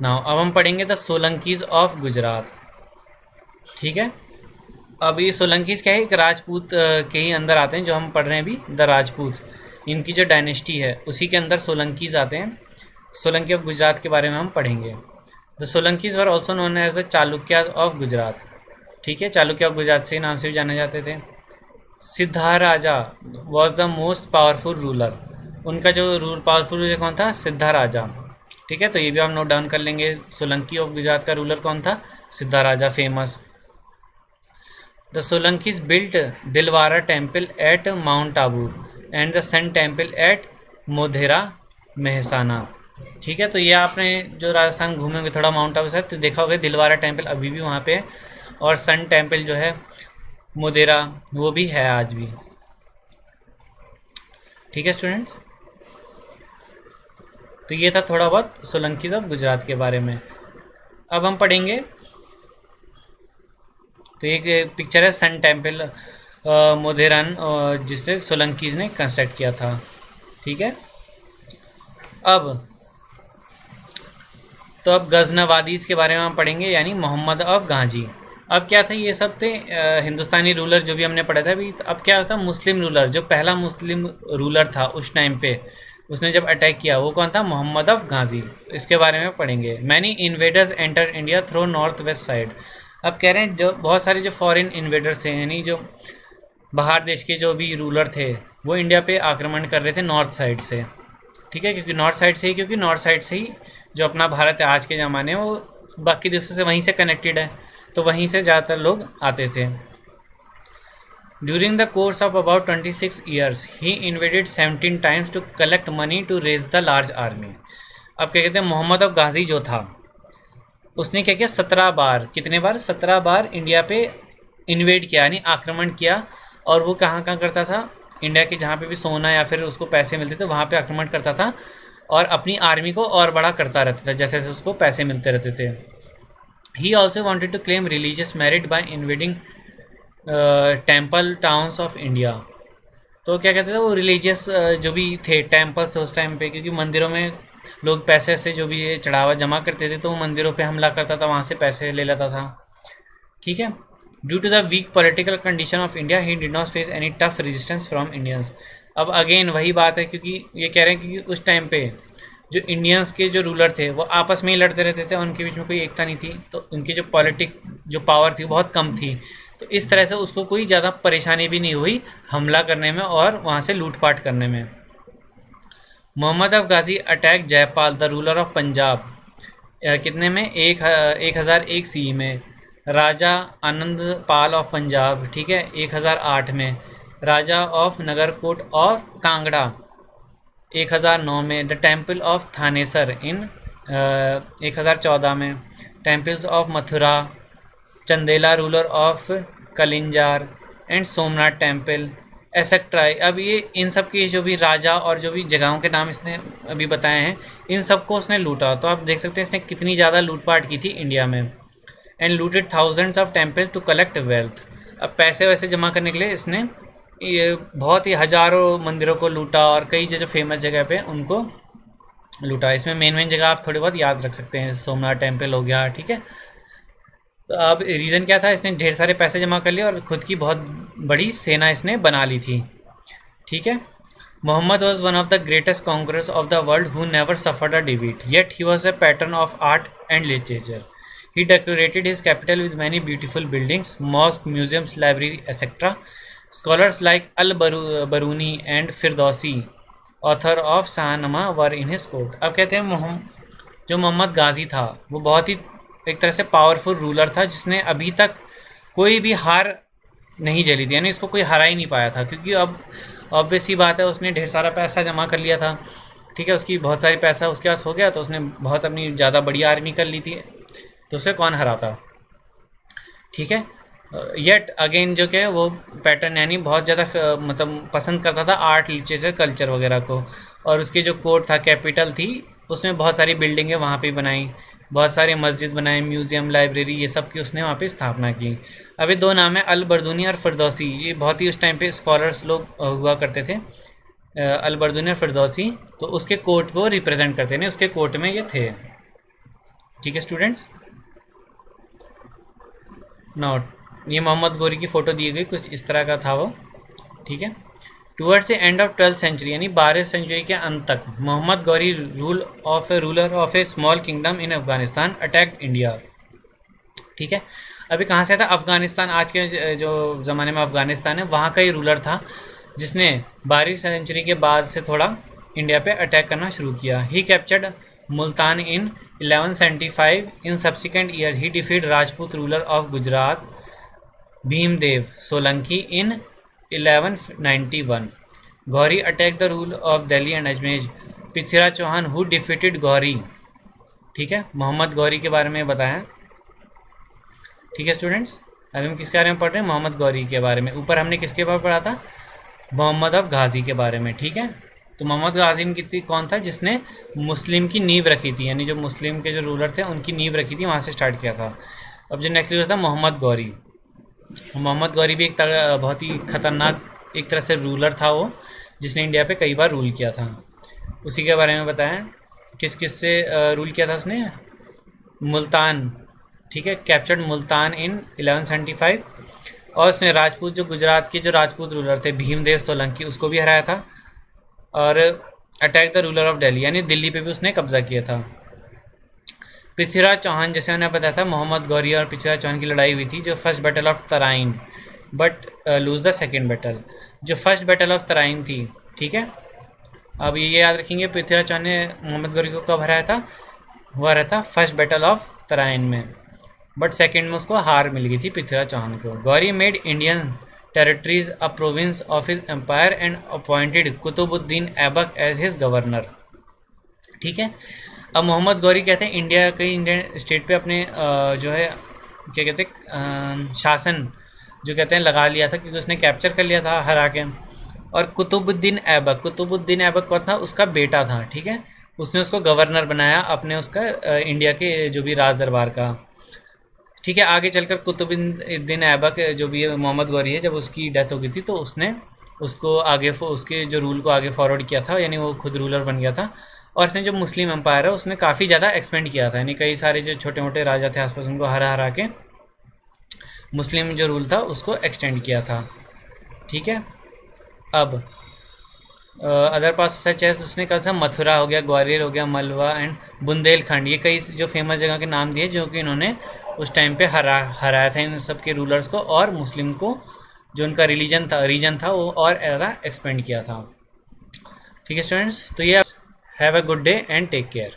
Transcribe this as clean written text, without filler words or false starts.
Now अब हम पढ़ेंगे द सोलंकीज ऑफ गुजरात। ठीक है, अब ये सोलंकीज क्या है, एक राजपूत के ही अंदर आते हैं, जो हम पढ़ रहे हैं अभी द राजपूत। इनकी जो डायनेस्टी है उसी के अंदर सोलंकीज आते हैं। सोलंकी ऑफ गुजरात के बारे में हम पढ़ेंगे। The Solankis were also known as the Chalukyas of Gujarat. ठीक है, चालुक्य ऑफ गुजरात से नाम से भी जाने जाते थे। Siddharaja was the most powerful ruler. उनका जो पावरफुल रूलर कौन था, सिद्धाराजा। ठीक है, तो ये भी हम नोट डाउन कर लेंगे। सोलंकी ऑफ गुजरात का रूलर कौन था, Siddharaja, famous. The Solankis built Dilwara temple at mount Abu and the sun temple at Modhera Mehsana. ठीक है, तो ये आपने जो राजस्थान घूमे होंगे थोड़ा माउंट आबू से, तो देखा होगा दिलवारा टेम्पल अभी भी वहाँ पे है, और सन टेम्पल जो है मोदेरा वो भी है आज भी। ठीक है स्टूडेंट्स, तो ये था थोड़ा बहुत सोलंकीज ऑफ गुजरात के बारे में। अब हम पढ़ेंगे, तो एक पिक्चर है सन टेम्पल मोधेरान, जिसे सोलंकीज ने कंस्ट्रक्ट किया था। ठीक है, अब तो अब गजनवादीज़ के बारे में हम पढ़ेंगे, यानी मोहम्मद ऑफ गाजी। अब क्या था, ये सब थे हिंदुस्तानी रूलर जो भी हमने पढ़ा था अभी। अब क्या था, मुस्लिम रूलर, जो पहला मुस्लिम रूलर था उस टाइम पे, उसने जब अटैक किया वो कौन था, मोहम्मद ऑफ गाजी। तो इसके बारे में पढ़ेंगे। Many invaders enter India through north west side. अब कह रहे हैं जो बहुत सारे जो फॉरेन इन्वेडर्स थे, यानी जो बाहर देश के जो भी रूलर थे, वो इंडिया पे आक्रमण कर रहे थे नॉर्थ साइड से। ठीक है, क्योंकि नॉर्थ साइड से ही, क्योंकि नॉर्थ साइड से ही जो अपना भारत है आज के ज़माने में, वो बाकी देशों से वहीं से कनेक्टेड है, तो वहीं से ज़्यादातर लोग आते थे। During the course of about 26 years he invaded 17 times to collect money to raise the large army. अब क्या कहते हैं, मोहम्मद अफ गाजी जो था उसने क्या किया, 17 बार, कितने बार, 17 बार इंडिया पे इन्वेड किया, यानी आक्रमण किया। और वो कहाँ कहाँ करता था, इंडिया के जहाँ पे भी सोना या फिर उसको पैसे मिलते थे वहाँ पे आक्रमण करता था, और अपनी आर्मी को और बड़ा करता रहता था जैसे जैसे उसको पैसे मिलते रहते थे। He also wanted to claim religious merit by invading temple towns of India. तो क्या कहते थे, वो रिलीजियस जो भी थे टेम्पल्स उस टाइम पे, क्योंकि मंदिरों में लोग पैसे से जो भी ये चढ़ावा जमा करते थे, तो वो मंदिरों पे हमला करता था, वहाँ से पैसे ले लेता था। ठीक है, due to the weak political condition of India he did not face any tough resistance from Indians. अब अगेन वही बात है, क्योंकि ये कह रहे हैं कि उस टाइम पे जो इंडियंस के जो रूलर थे वो आपस में ही लड़ते रहते थे, उनके बीच में कोई एकता नहीं थी, तो उनकी जो पॉलिटिक जो पावर थी वो बहुत कम थी। तो इस तरह से उसको कोई ज़्यादा परेशानी भी नहीं हुई हमला करने में और वहाँ से लूटपाट करने में। मोहम्मद अफ गाजी attack Jaipal the ruler of Punjab, कितने में, 1001 सी में। राजा आनंद पाल ऑफ पंजाब, ठीक है, 1008 में। राजा ऑफ नगरकोट और कांगड़ा 1009 में। The temple of Thanesar in 1014 में। Temples of Mathura, Chandela ruler of Kalinjar and Somnath temple etcetera. अब ये इन सब की जो भी राजा और जो भी जगहों के नाम इसने अभी बताए हैं, इन सबको उसने लूटा। तो आप देख सकते हैं इसने कितनी ज़्यादा लूटपाट की थी इंडिया में। And looted thousands of temple to collect wealth. अब पैसे वैसे जमा करने के लिए इसने ये बहुत ही हज़ारों मंदिरों को लूटा, और कई जो फेमस जगह पे उनको लूटा। इसमें मेन मेन जगह आप थोड़ी बहुत याद रख सकते हैं, सोमनाथ टेम्पल हो गया। ठीक है, तो अब रीज़न क्या था, इसने ढेर सारे पैसे जमा कर लिए और खुद की बहुत बड़ी सेना इसने बना ली थी। ठीक है, Mohammad was one of the greatest conquerors of the world who never suffered a defeat, yet he was a pattern of art and literature. He decorated his capital with many beautiful buildings, mosques, museums, library, etc. Scholars like Al-Baruni and Firdausi, author of Shahnama, were in his court. अब कहते हैं जो मोहम्मद गाजी था वो बहुत ही एक तरह से पावरफुल रूलर था, जिसने अभी तक कोई भी हार नहीं झेली थी, यानी इसको कोई हरा ही नहीं पाया था। क्योंकि अब ऑब्वियस ही बात है, उसने ढेर सारा पैसा जमा कर लिया था। ठीक है, उसकी बहुत सारी पैसा उसके पास हो गया, तो उसने बहुत अपनी ज़्यादा बड़ी आर्मी कर ली थी, तो उसे कौन हराता। ठीक है, येट अगेन जो क्या है वो पैटर्न, यानी बहुत ज़्यादा मतलब पसंद करता था आर्ट, लिटरेचर, कल्चर वगैरह को। और उसकी जो कोर्ट था, कैपिटल थी, उसमें बहुत सारी बिल्डिंगें वहाँ पे बनाई, बहुत सारे मस्जिद बनाए, म्यूज़ियम, लाइब्रेरी, ये सब की उसने वहाँ पे स्थापना की। अभी दो नाम है, अल बर्दूनी और फिरदौसी। ये बहुत ही उस टाइम पे स्कॉलर्स लोग हुआ करते थे, अल बर्दूनी और फिरदौसी। तो उसके कोर्ट को रिप्रेजेंट करते हैं, उसके कोर्ट में ये थे। ठीक है स्टूडेंट्स। नोट ये मोहम्मद गौरी की फ़ोटो दी गई, कुछ इस तरह का था वो। ठीक है। Towards the end of 12th century यानी 12वीं सेंचुरी के अंत तक Mohammad Ghori ruler of a small kingdom in Afghanistan attacked India. ठीक है। अभी कहाँ से था? अफगानिस्तान, आज के जो ज़माने में अफगानिस्तान है वहाँ का ही रूलर था, जिसने 12वीं सेंचुरी के बाद से थोड़ा इंडिया पे अटैक करना शुरू किया। He captured Multan in 1175। In subsequent year he defeat Rajput ruler of Gujarat Bhimdev Solanki in 1191। Ghori attack the rule of Delhi and Ajmer Prithviraj Chauhan who defeated Ghori. ठीक है, मोहम्मद गौरी के बारे में बताया। ठीक है स्टूडेंट्स, अभी हम किसके बारे में पढ़ रहे हैं? मोहम्मद गौरी के बारे में। ऊपर हमने किसके बारे में पढ़ा था? मोहम्मद ऑफ गाजी के बारे में। ठीक है, तो मोहम्मद गाजी में कौन था? जिसने मुस्लिम की नींव रखी थी, यानी जो मुस्लिम के जो रूलर थे उनकी नींव रखी थी, वहाँ से स्टार्ट किया था। अब जो नेक्स्ट रूलर था मोहम्मद गौरी। मोहम्मद गौरी भी एक बहुत ही खतरनाक एक तरह से रूलर था वो, जिसने इंडिया पे कई बार रूल किया था। उसी के बारे में बताया किस किस से रूल किया था उसने। मुल्तान, ठीक है, कैप्चर्ड मुल्तान इन 1175। और उसने राजपूत, जो गुजरात के जो राजपूत रूलर थे भीमदेव सोलंकी, उसको भी हराया था। और attack the ruler of Delhi यानी दिल्ली पे भी उसने कब्जा किया था। पृथ्वीराज चौहान, जैसे मैंने बताया था, मोहम्मद गौरी और पृथ्वीराज चौहान की लड़ाई हुई थी, जो first battle of Tarain, but lose the second battle. जो फर्स्ट बैटल ऑफ तराइन थी, ठीक है, अब ये याद रखेंगे, पृथ्वीराज चौहान ने मोहम्मद गौरी को कब हराया था? हुआ रहता फर्स्ट बैटल ऑफ तराइन में, बट सेकेंड में उसको हार मिल गई थी पृथ्वीराज चौहान को। Ghori made Indian territories a province of his empire and appointed Qutubuddin Aibak as his governor. ठीक है, अब मोहम्मद गौरी कहते हैं इंडिया कई इंडियन स्टेट पे अपने जो है क्या कहते हैं शासन जो कहते हैं लगा लिया था, क्योंकि उसने कैप्चर कर लिया था हरा के। और कुतुबुद्दीन ऐबक कौन था? उसका बेटा था। ठीक है, उसने उसको गवर्नर बनाया अपने उसका इंडिया के जो भी राज दरबार का। ठीक है, आगे चलकर कुतुबुद्दीन ऐबक जो भी मोहम्मद गौरी है, जब उसकी डेथ हो गई थी तो उसने उसको आगे उसके जो रूल को आगे फॉरवर्ड किया था, यानी वो खुद रूलर बन गया था। और उसने जो मुस्लिम एम्पायर है उसने काफ़ी ज़्यादा एक्सपेंड किया था, यानी कई सारे जो छोटे मोटे राजा थे आसपास उनको हरा हरा के मुस्लिम जो रूल था उसको एक्सटेंड किया था। ठीक है, अब अदर पास सच है उसने कहा था मथुरा हो गया, ग्वालियर हो गया, मलवा एंड बुंदेलखंड, ये कई जो फेमस जगह के नाम दिए जो कि इन्होंने उस टाइम पे हराया था इन सब के रूलर्स को, और मुस्लिम को जो उनका रीजन था वो और ज़्यादा एक्सपेंड किया था। ठीक है स्टूडेंट्स, तो ये have a good day and take care.